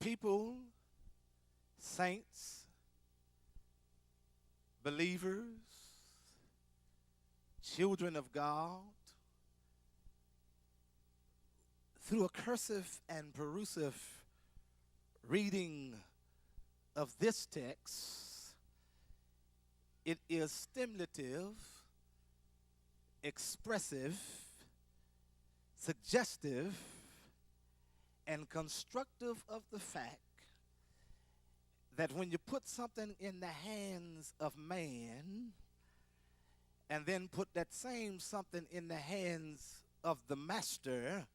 people, saints, believers, children of God, through a cursive and perusive reading of this text, it is stimulative, expressive, suggestive, and constructive of the fact that when you put something in the hands of man and then put that same something in the hands of the master,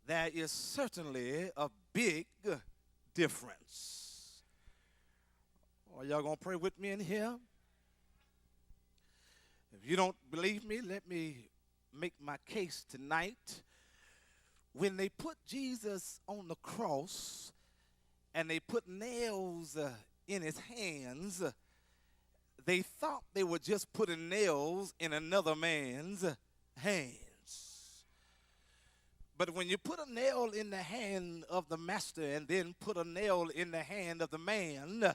there is certainly a big difference. Are y'all going to pray with me in here? If you don't believe me, let me make my case tonight. When they put Jesus on the cross and they put nails in his hands, they thought they were just putting nails in another man's hands. But when you put a nail in the hand of the master and then put a nail in the hand of the man,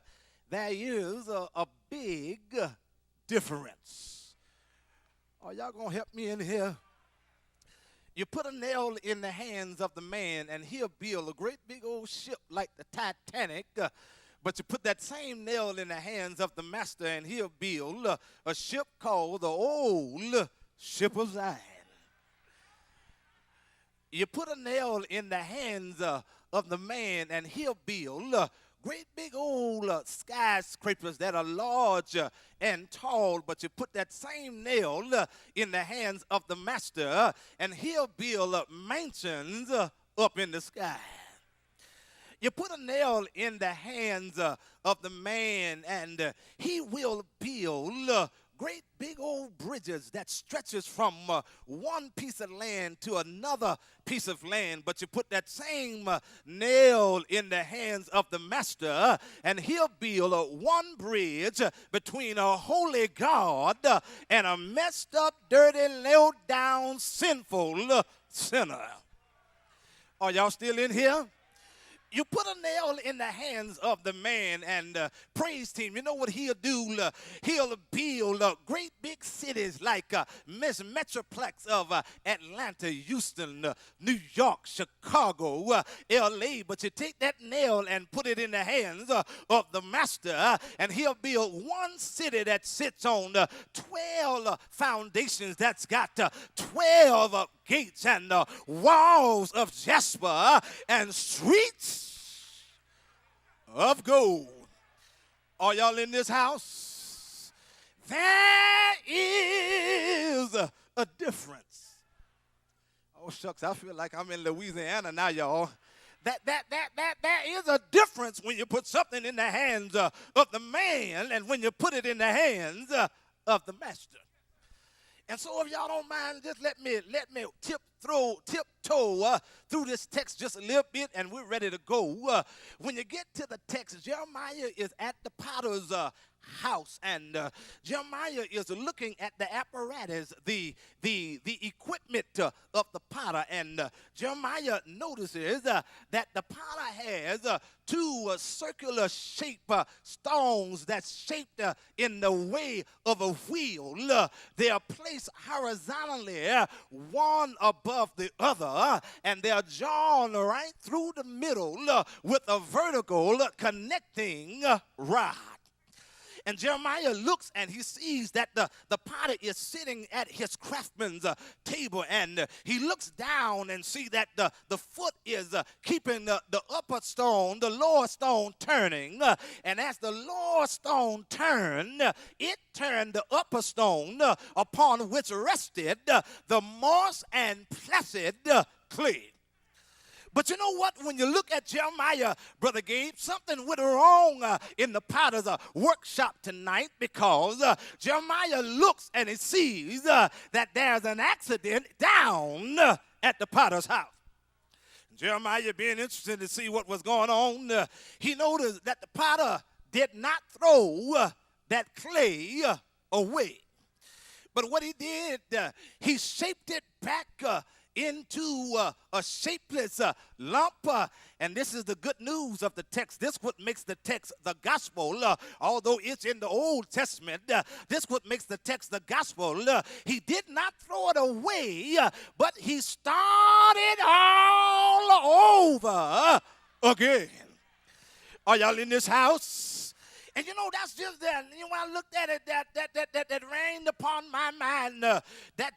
there is a big difference. Are y'all going to help me in here? You put a nail in the hands of the man and he'll build a great big old ship like the Titanic, but you put that same nail in the hands of the master and he'll build a ship called the old ship of Zion. You put a nail in the hands of the man and he'll build great big old skyscrapers that are large and tall, but you put that same nail in the hands of the master and he'll build mansions up in the sky. You put a nail in the hands of the man and he will build great big old bridges that stretches from one piece of land to another piece of land, but you put that same nail in the hands of the master and he'll build one bridge between a holy God and a messed up, dirty, low down, sinful sinner. Are y'all still in here? You put a nail in the hands of the man and praise team. You know what he'll do? He'll build great big cities like Metroplex of Atlanta, Houston, New York, Chicago, L.A. But you take that nail and put it in the hands of the master and he'll build one city that sits on 12 foundations that's got 12 gates and walls of jasper and streets of gold. Are y'all in this house? There is a difference. Oh, shucks, I feel like I'm in Louisiana now, y'all. There is a difference when you put something in the hands of the man and when you put it in the hands of the master. And so if y'all don't mind, just let me tiptoe through this text just a little bit and we're ready to go. When you get to the text, Jeremiah is at the potter's house and Jeremiah is looking at the apparatus, the equipment of the potter, and Jeremiah notices that the potter has two circular shape stones that's shaped in the way of a wheel. They are placed horizontally, one above the other, and they are drawn right through the middle with a vertical connecting rod. And Jeremiah looks and he sees that the potter is sitting at his craftsman's table, and he looks down and see that the foot is keeping the upper stone, the lower stone turning. And as the lower stone turned, it turned the upper stone upon which rested the moist and placid clay. But you know what? When you look at Jeremiah, Brother Gabe, something went wrong in the potter's workshop tonight, because Jeremiah looks and he sees that there's an accident down at the potter's house. Jeremiah, being interested to see what was going on, he noticed that the potter did not throw that clay away. But what he did, he shaped it back into a shapeless lump. And this is the good news of the text. This what makes the text the gospel. Although it's in the Old Testament, this what makes the text the gospel. He did not throw it away, but he started all over again. Are y'all in this house? And you know, that's just that. You know, when I looked at it, that rained upon my mind.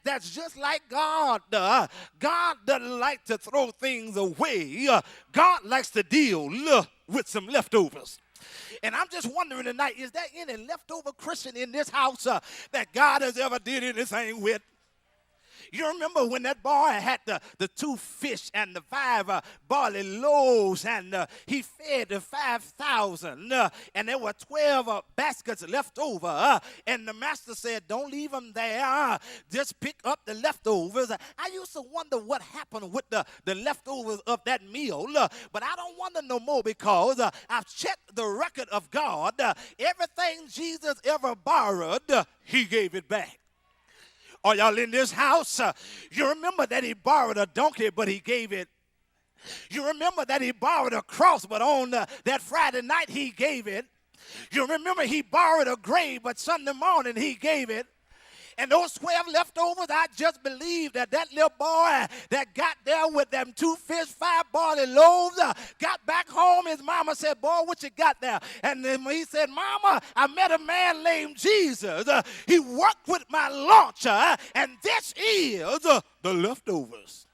That's just like God. God doesn't like to throw things away. God likes to deal with some leftovers. And I'm just wondering tonight, is there any leftover Christian in this house that God has ever did anything with? You remember when that boy had the 2 fish and the 5 barley loaves, and he fed the 5,000, and there were 12 baskets left over, and the master said, don't leave them there, just pick up the leftovers. I used to wonder what happened with the leftovers of that meal, but I don't wonder no more, because I've checked the record of God. Everything Jesus ever borrowed, he gave it back. Are y'all in this house? You remember that he borrowed a donkey, but he gave it. You remember that he borrowed a cross, but on that Friday night he gave it. You remember he borrowed a grave, but Sunday morning he gave it. And those 12 leftovers, I just believe that little boy that got there with them 2 fish, 5 barley loaves, got back home. His mama said, boy, what you got there? And then he said, Mama, I met a man named Jesus. He worked with my lunch, and this is the leftovers.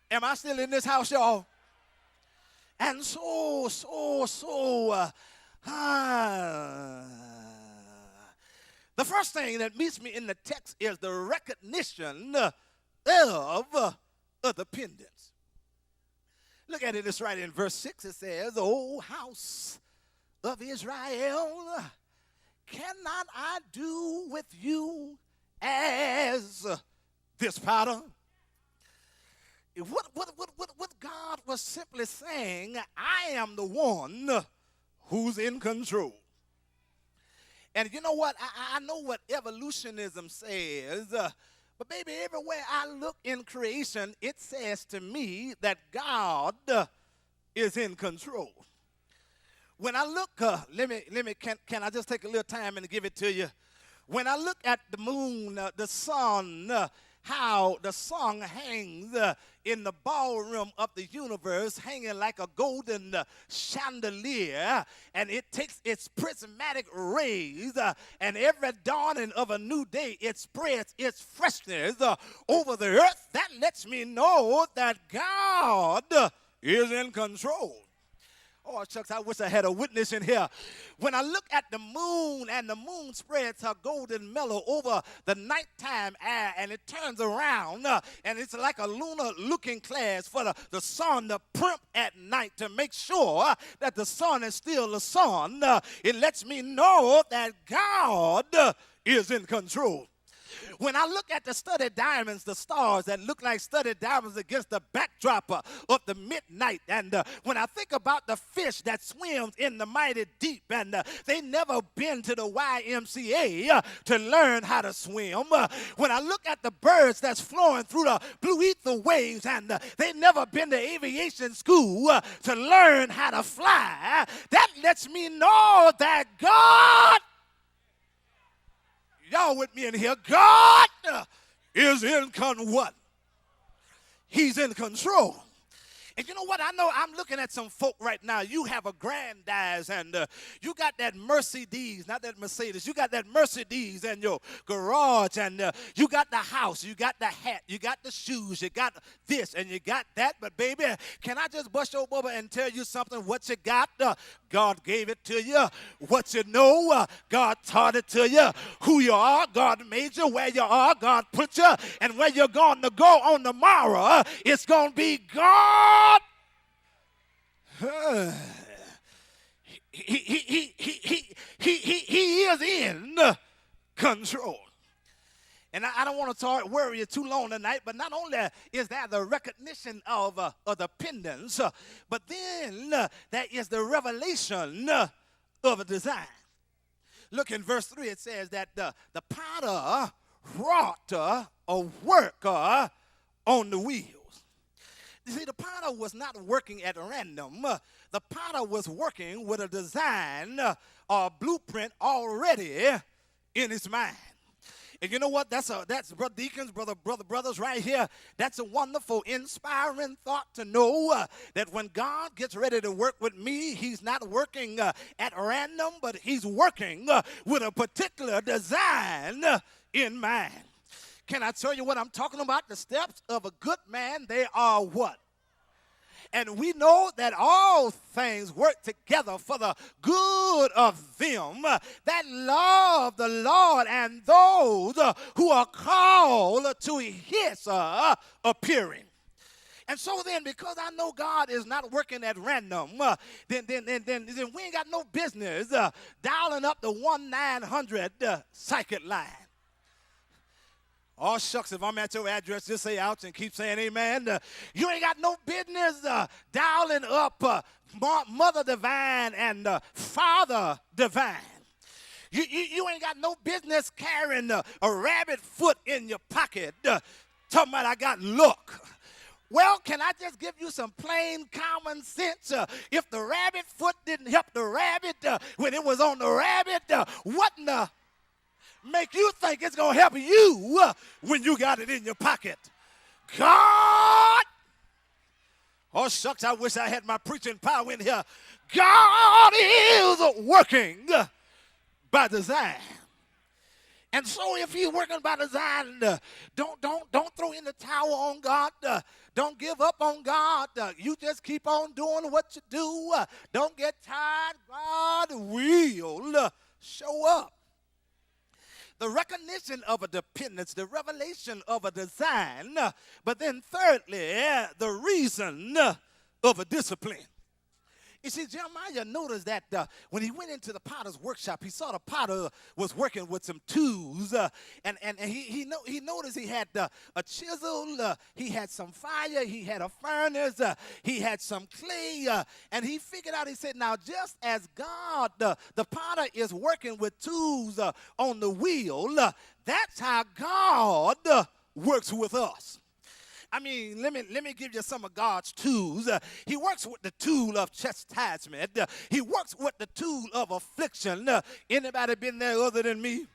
Am I still in this house, y'all? And the first thing that meets me in the text is the recognition of dependence. Look at it, it's right in verse 6. It says, O house of Israel, cannot I do with you as this potter? What God was simply saying, I am the one who's in control. And you know what? I know what evolutionism says, but baby, everywhere I look in creation, it says to me that God is in control. When I look, can I just take a little time and give it to you? When I look at the moon, the sun, how the sun hangs in the ballroom of the universe, hanging like a golden chandelier, and it takes its prismatic rays, and every dawning of a new day, it spreads its freshness over the earth. That lets me know that God is in control. Oh, shucks, I wish I had a witness in here. When I look at the moon, and the moon spreads her golden mellow over the nighttime air, and it turns around, and it's like a lunar looking glass for the sun to primp at night to make sure that the sun is still the sun. It lets me know that God is in control. When I look at the studded diamonds, the stars that look like studded diamonds against the backdrop of the midnight, and when I think about the fish that swims in the mighty deep, and they never been to the YMCA to learn how to swim. When I look at the birds that's flowing through the blue ether waves, and they never been to aviation school to learn how to fly, that lets me know that God, y'all with me in here, God is in what? He's in control. And you know what? I know I'm looking at some folk right now. You have a Grandize, and you got that Mercedes, not that Mercedes. You got that Mercedes in your garage, and you got the house, you got the hat, you got the shoes, you got this, and you got that. But baby, can I just bust your bubble and tell you something? What you got, God gave it to you. What you know, God taught it to you. Who you are, God made you. Where you are, God put you. And where you're going to go on tomorrow, it's going to be God. He is in control. And I don't want to worry you too long tonight, but not only is there the recognition of dependence, but then there is the revelation of a design. Look in verse 3, it says that the potter wrought work on the wheels. You see, the potter was not working at random. The potter was working with a design or blueprint already in his mind. And you know what? That's brother deacons, brothers right here. That's a wonderful, inspiring thought to know that when God gets ready to work with me, he's not working at random, but he's working with a particular design in mind. Can I tell you what I'm talking about? The steps of a good man, they are what? And we know that all things work together for the good of them that love the Lord and those who are called to his appearing. And so then, because I know God is not working at random, then we ain't got no business dialing up the 1-900 circuit line. Oh, shucks, if I'm at your address, just say ouch and keep saying amen. You ain't got no business dialing up Mother Divine and Father Divine. You ain't got no business carrying a rabbit foot in your pocket talking about I got luck. Well, can I just give you some plain common sense? If the rabbit foot didn't help the rabbit when it was on the rabbit, what in the make you think it's going to help you when you got it in your pocket? God! Oh, shucks, I wish I had my preaching power in here. God is working by design. And so if he's working by design, don't throw in the towel on God. Don't give up on God. You just keep on doing what you do. Don't get tired. God will show up. The recognition of a dependence, the revelation of a design, but then thirdly, the reason of a discipline. You see, Jeremiah noticed that when he went into the potter's workshop, he saw the potter was working with some tools, and he noticed he had a chisel, he had some fire, he had a furnace, he had some clay, and he figured out, he said, now just as God, the potter is working with tools on the wheel, that's how God works with us. I mean, let me give you some of God's tools. He works with the tool of chastisement. He works with the tool of affliction. Anybody been there other than me?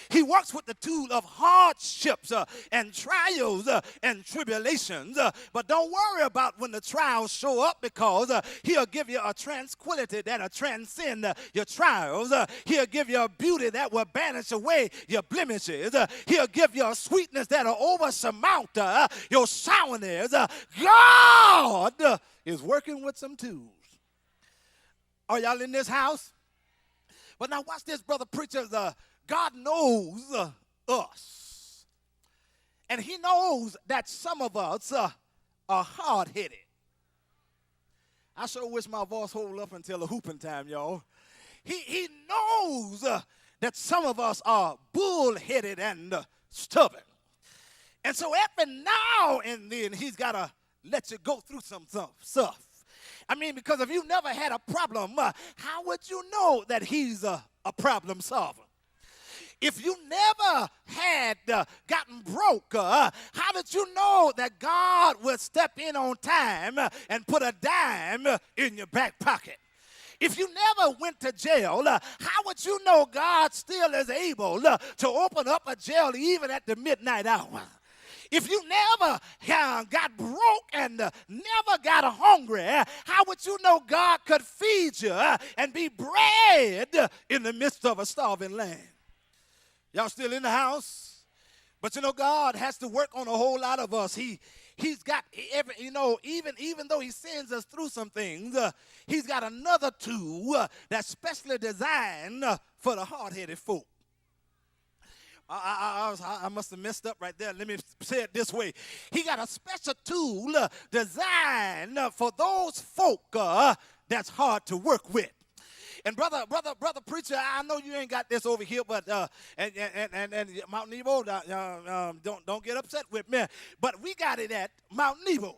He works with the tool of hardships and trials and tribulations. But don't worry about when the trials show up, because he'll give you a tranquility that'll transcend your trials. He'll give you a beauty that will banish away your blemishes. He'll give you a sweetness that'll oversurmount your sourness. God is working with some tools. Are y'all in this house? But now watch this, brother preachers. God knows us. And he knows that some of us are hard-headed. I sure wish my voice hold up until the hooping time, y'all. He knows that some of us are bull-headed and stubborn. And so every now and then he's got to let you go through some stuff. I mean, because if you never had a problem, how would you know that he's a problem solver? If you never had gotten broke, how did you know that God would step in on time and put a dime in your back pocket? If you never went to jail, how would you know God still is able to open up a jail even at the midnight hour? If you never got broke and never got hungry, how would you know God could feed you and be bread in the midst of a starving land? Y'all still in the house? But you know, God has to work on a whole lot of us. He's got every, even though he sends us through some things, he's got another tool that's specially designed for the hard-headed folk. I must have messed up right there. Let me say it this way. He got a special tool designed for those folk that's hard to work with. And brother preacher, I know you ain't got this over here, but and Mount Nebo, don't get upset with me. But we got it at Mount Nebo.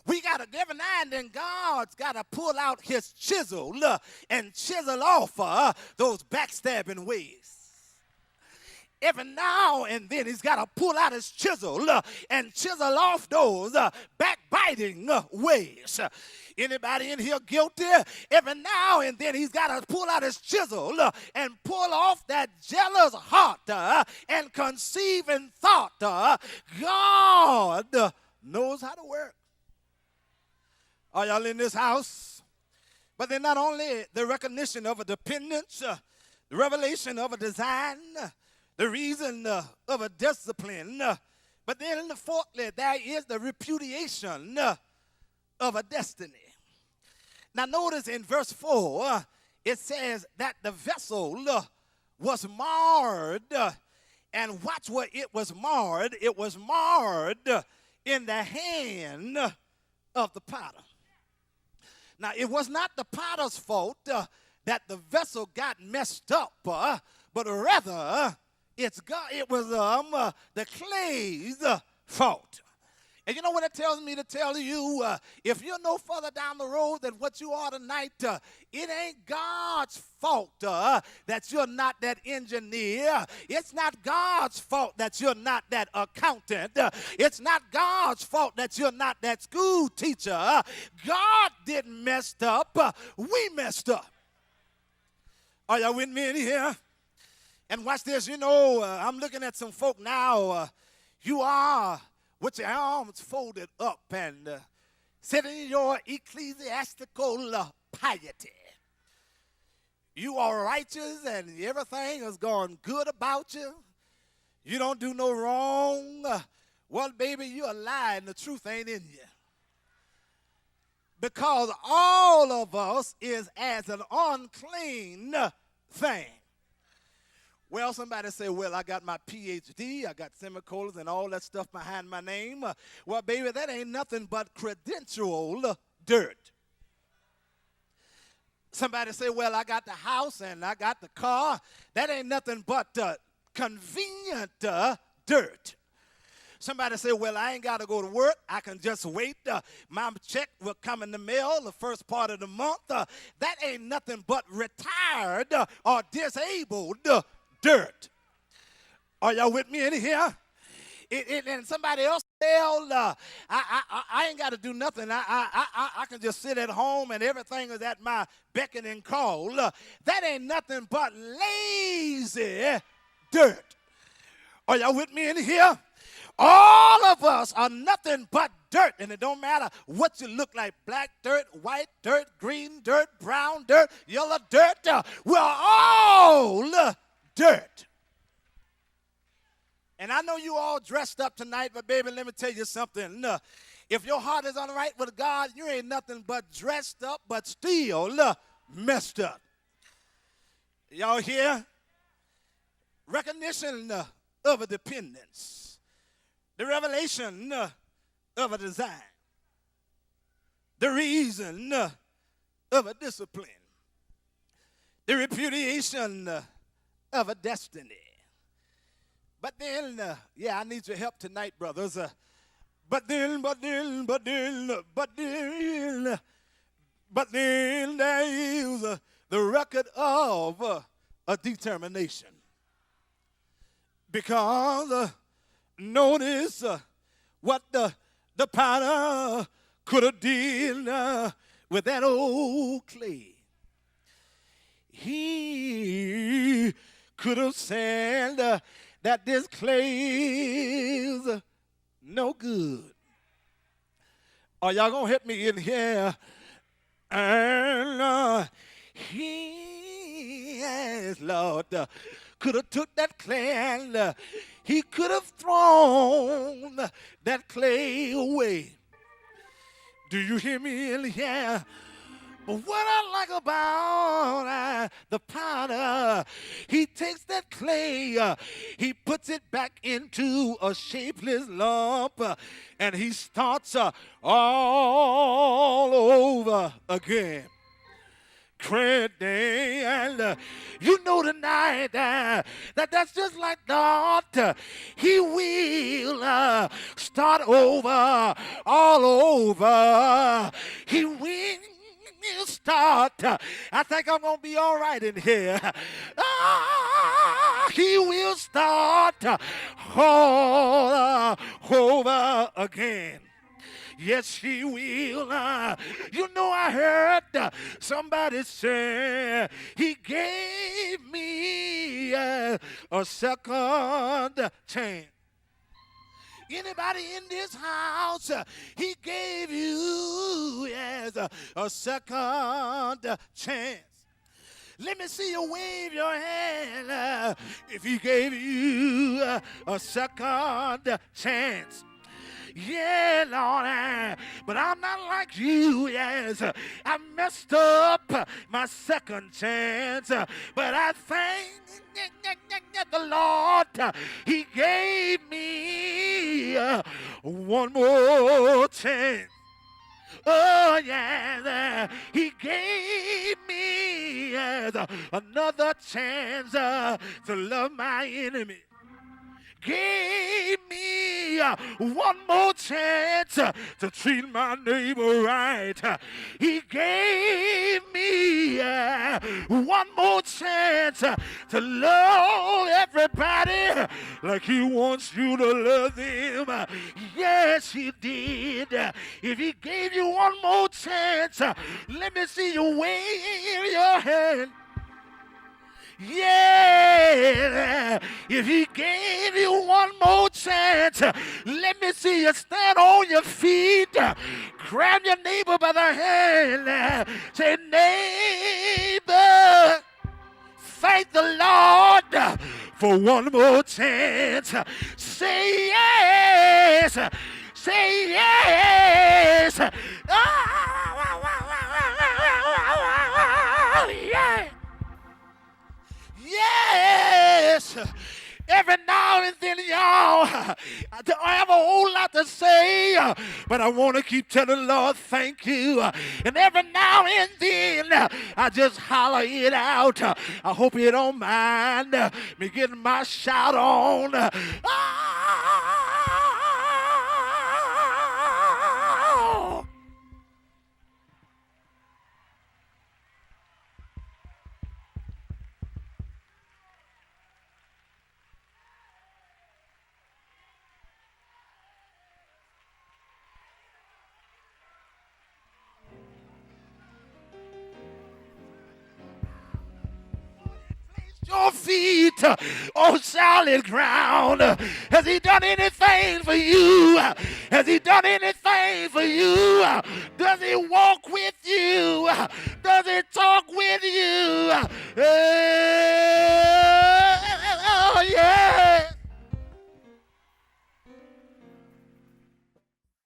We got to, every now and then, God's got to pull out his chisel and chisel off those backstabbing ways. every now and then he's got to pull out his chisel and chisel off those backbiting ways. Anybody in here guilty? Every now and then he's got to pull out his chisel and pull off that jealous heart and conceiving thought. God knows how to work. Are y'all in this house? But then not only the recognition of a dependence, the revelation of a design, the reason of a discipline, but then fourthly, there is the repudiation of a destiny. Now notice in verse 4, it says that the vessel was marred, and watch where it was marred. It was marred in the hand of the potter. Now, it was not the potter's fault that the vessel got messed up, but rather it was the clay's fault. And you know what it tells me to tell you? If you're no further down the road than what you are tonight, it ain't God's fault that you're not that engineer. It's not God's fault that you're not that accountant. It's not God's fault that you're not that school teacher. God didn't mess up. We messed up. Are y'all with me in here? And watch this. You know, I'm looking at some folk now. You are with your arms folded up and sitting in your ecclesiastical piety. You are righteous and everything is going good about you. You don't do no wrong. Well, baby, you're a lie and the truth ain't in you. Because all of us is as an unclean thing. Well, somebody say, well, I got my PhD, I got semicolons and all that stuff behind my name. Well, baby, that ain't nothing but credential dirt. Somebody say, well, I got the house and I got the car. That ain't nothing but convenient dirt. Somebody say, well, I ain't got to go to work. I can just wait. My check will come in the mail the first part of the month. That ain't nothing but retired or disabled dirt. Are y'all with me in here? And somebody else tell, I ain't got to do nothing. I can just sit at home and everything is at my beck and call. That ain't nothing but lazy dirt. Are y'all with me in here? All of us are nothing but dirt, and it don't matter what you look like, black dirt, white dirt, green dirt, brown dirt, yellow dirt. We're all dirt. And I know you all dressed up tonight, but baby, let me tell you something. If your heart is all right with God, you ain't nothing but dressed up, but still messed up. Y'all hear? Recognition of a dependence. The revelation of a design. The reason of a discipline. The repudiation of a destiny. But then, I need your help tonight, brothers. But then there is the record of a determination. Because notice what the potter could have did with that old clay. He could have said that this clay is no good. Are y'all going to help me in here? And he, yes, Lord, could have took that clay and he could have thrown that clay away. Do you hear me in here? But what I like about the potter, he takes that clay, he puts it back into a shapeless lump, and he starts all over again. And you know tonight that's just like God. He will start over, all over. He will start. I think I'm going to be all right in here. he will start all over again. Yes, he will. You know, I heard somebody say he gave me a second chance. Anybody in this house, he gave you as a second chance. Let me see you wave your hand if he gave you a second chance. Yeah, Lord, but I'm not like you, yes. I messed up my second chance, but I thank the Lord. He gave me one more chance. Oh, yeah, he gave me another chance to love my enemy. Gave me one more chance to treat my neighbor right. He gave me one more chance to love everybody like he wants you to love them. Yes, he did. If he gave you one more chance, let me see you wave your hand. Yeah, if he gave you one more chance, let me see you stand on your feet, grab your neighbor by the hand, say, neighbor, thank the Lord for one more chance. Say yes, say yes. Yeah. Yes, every now and then, y'all, I have a whole lot to say, but I want to keep telling the Lord thank you. And every now and then, I just holler it out. I hope you don't mind me getting my shout on. Your feet on solid ground. Has he done anything for you? Has he done anything for you? Does he walk with you? Does he talk with you? Oh, yeah.